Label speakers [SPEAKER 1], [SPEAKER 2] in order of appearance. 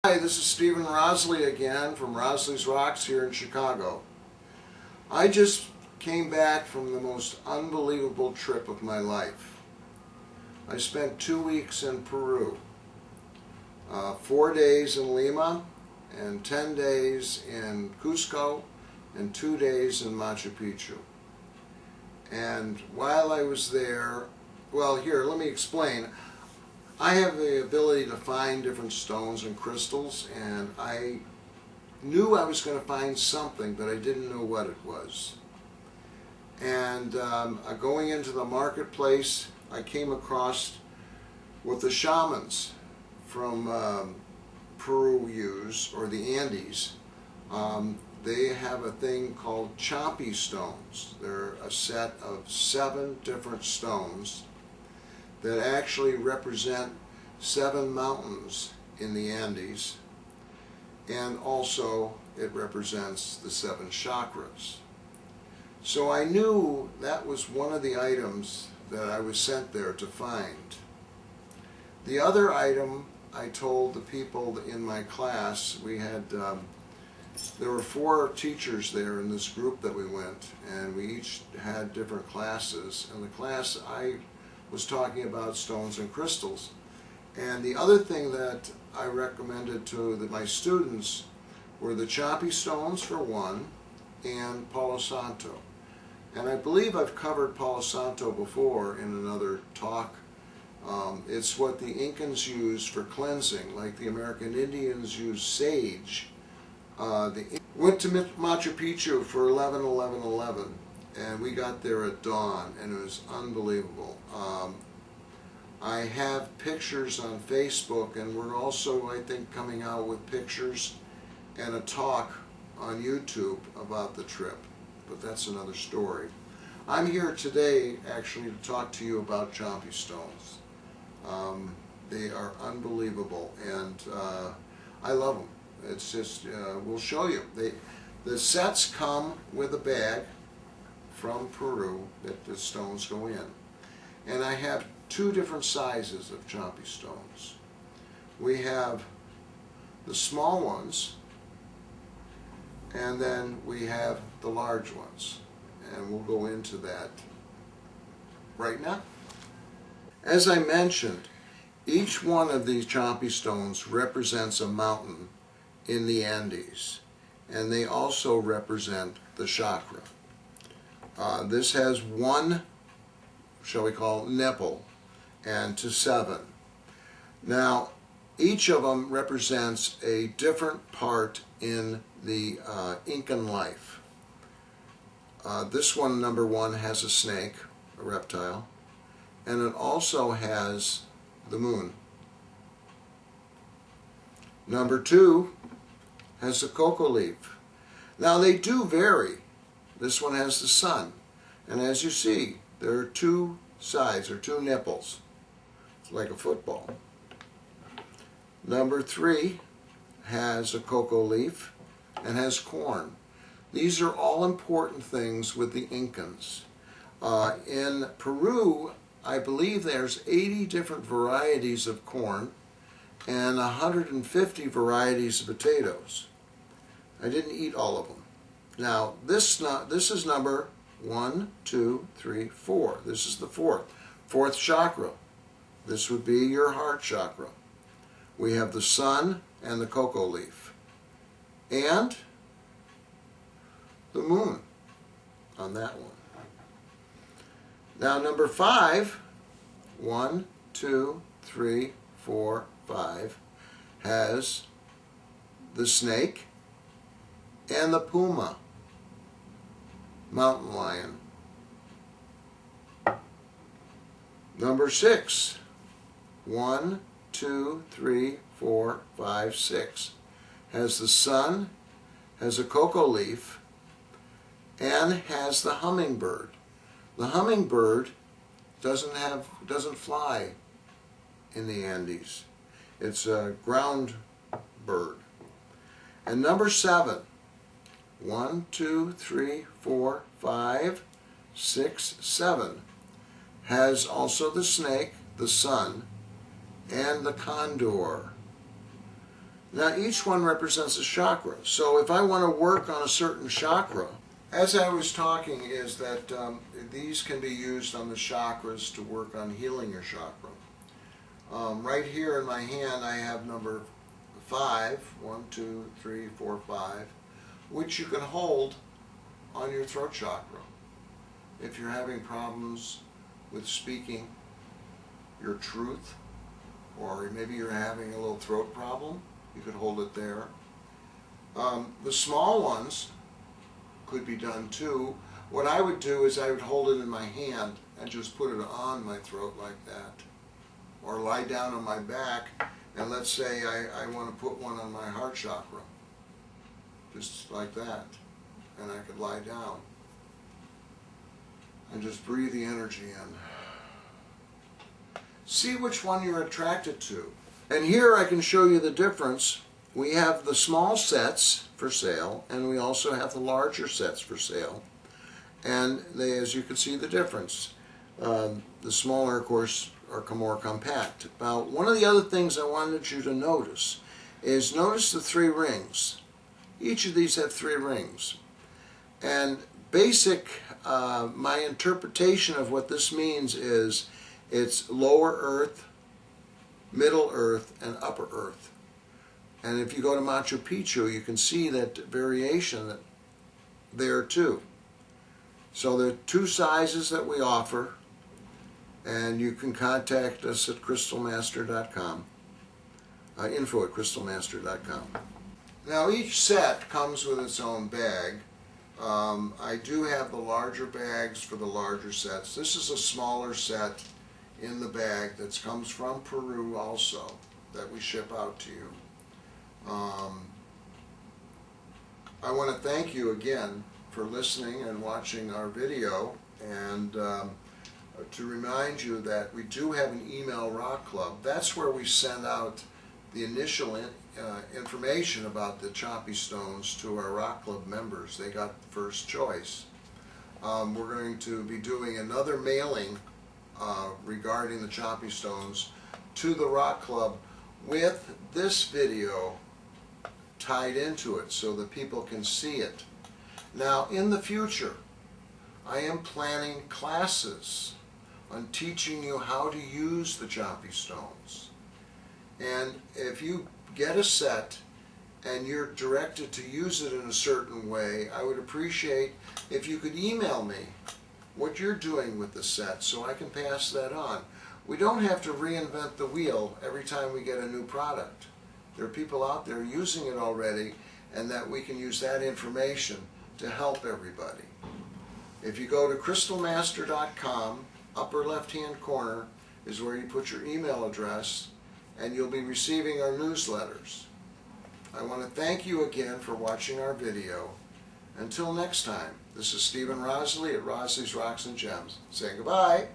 [SPEAKER 1] Hi, this is Stephen Rosley again from Rosley's Rocks here in Chicago. I just came back from the most unbelievable trip of my life. I spent 2 weeks in Peru, 4 days in Lima, and 10 days in Cusco, and 2 days in Machu Picchu. And while I was there, well, here, let me explain. I have the ability to find different stones and crystals, and I knew I was going to find something, but I didn't know what it was. And going into the marketplace, I came across what the shamans from Peru use, or the Andes. They have a thing called Chumpi Stones. They're a set of 7 different stones that actually represent 7 mountains in the Andes, and also it represents the 7 chakras. So I knew that was one of the items that I was sent there to find. The other item I told the people in my class, we had there were 4 teachers there in this group that we went, and we each had different classes. And the class I was talking about stones and crystals. And the other thing that I recommended to my students were the Chumpi Stones for one, and Palo Santo. And I believe I've covered Palo Santo before in another talk. It's what the Incans used for cleansing, like the American Indians use sage. Went to Machu Picchu for 11/11/11, and we got there at dawn, and it was unbelievable. I have pictures on Facebook, and we're also, I think, coming out with pictures and a talk on YouTube about the trip, but that's another story. I'm here today actually to talk to you about Chumpi Stones. They are unbelievable, and I love them. It's just, we'll show you. The sets come with a bag from Peru that the stones go in. And I have 2 different sizes of Chumpi Stones. We have the small ones, and then we have the large ones. And we'll go into that right now. As I mentioned, each one of these Chumpi Stones represents a mountain in the Andes, and they also represent the chakra. This has 1, shall we call, nipple, and to 7. Now, each of them represents a different part in the Incan life. This one, number 1, has a snake, a reptile, and it also has the moon. Number 2 has a cocoa leaf. Now they do vary. This one has the sun, and as you see, there are 2 sides, or 2 nipples. It's like a football. Number 3 has a cocoa leaf and has corn. These are all important things with the Incans. In Peru, I believe there's 80 different varieties of corn and 150 varieties of potatoes. I didn't eat all of them. Now, this is number 1, 2, 3, 4. This is the 4th chakra. This would be your heart chakra. We have the sun and the cocoa leaf, and the moon on that one. Now, number 5, 1, 2, 3, 4, 5, has the snake and the puma, mountain lion. Number 6, 1, 2, 3, 4, 5, 6, has the sun, has a cocoa leaf, and has the hummingbird. The hummingbird doesn't fly in the Andes. It's a ground bird. And number 7, 1, 2, 3, 4, 5, 6, 7, has also the snake, the sun, and the condor. Now each one represents a chakra. So if I want to work on a certain chakra, as I was talking, is that these can be used on the chakras to work on healing your chakra. Right here in my hand I have number 5, 1, 2, 3, 4, 5, which you can hold on your throat chakra. If you're having problems with speaking your truth, or maybe you're having a little throat problem, you could hold it there. The small ones could be done too. What I would do is I would hold it in my hand and just put it on my throat like that. Or lie down on my back, and let's say I want to put one on my heart chakra. Just like that. And I could lie down and just breathe the energy in. See which one you're attracted to. And here I can show you the difference. We have the small sets for sale, and we also have the larger sets for sale. And they, as you can see, the difference. The smaller, of course, are more compact. Now, one of the other things I wanted you to notice is notice the 3 rings. Each of these have 3 rings. And my interpretation of what this means is it's lower earth, middle earth, and upper earth. And if you go to Machu Picchu, you can see that variation there too. So there are 2 sizes that we offer, and you can contact us at CRYSTALMASTER.com, info@CRYSTALMASTER.com. Now each set comes with its own bag. I do have the larger bags for the larger sets. This is a smaller set in the bag that comes from Peru also, that we ship out to you. I want to thank you again for listening and watching our video, and to remind you that we do have an email rock club. That's where we send out the initial information about the Chumpi Stones to our rock club members. They got the first choice. We're going to be doing another mailing regarding the Chumpi Stones to the rock club with this video tied into it so that people can see it. Now in the future I am planning classes on teaching you how to use the Chumpi Stones. And if you get a set and you're directed to use it in a certain way, I would appreciate if you could email me what you're doing with the set so I can pass that on. We don't have to reinvent the wheel every time we get a new product. There are people out there using it already, and that we can use that information to help everybody. If you go to CRYSTALMASTER.com, upper left-hand corner is where you put your email address, and you'll be receiving our newsletters. I want to thank you again for watching our video. Until next time, this is Stephen Rosley at Rosley's Rocks and Gems saying goodbye.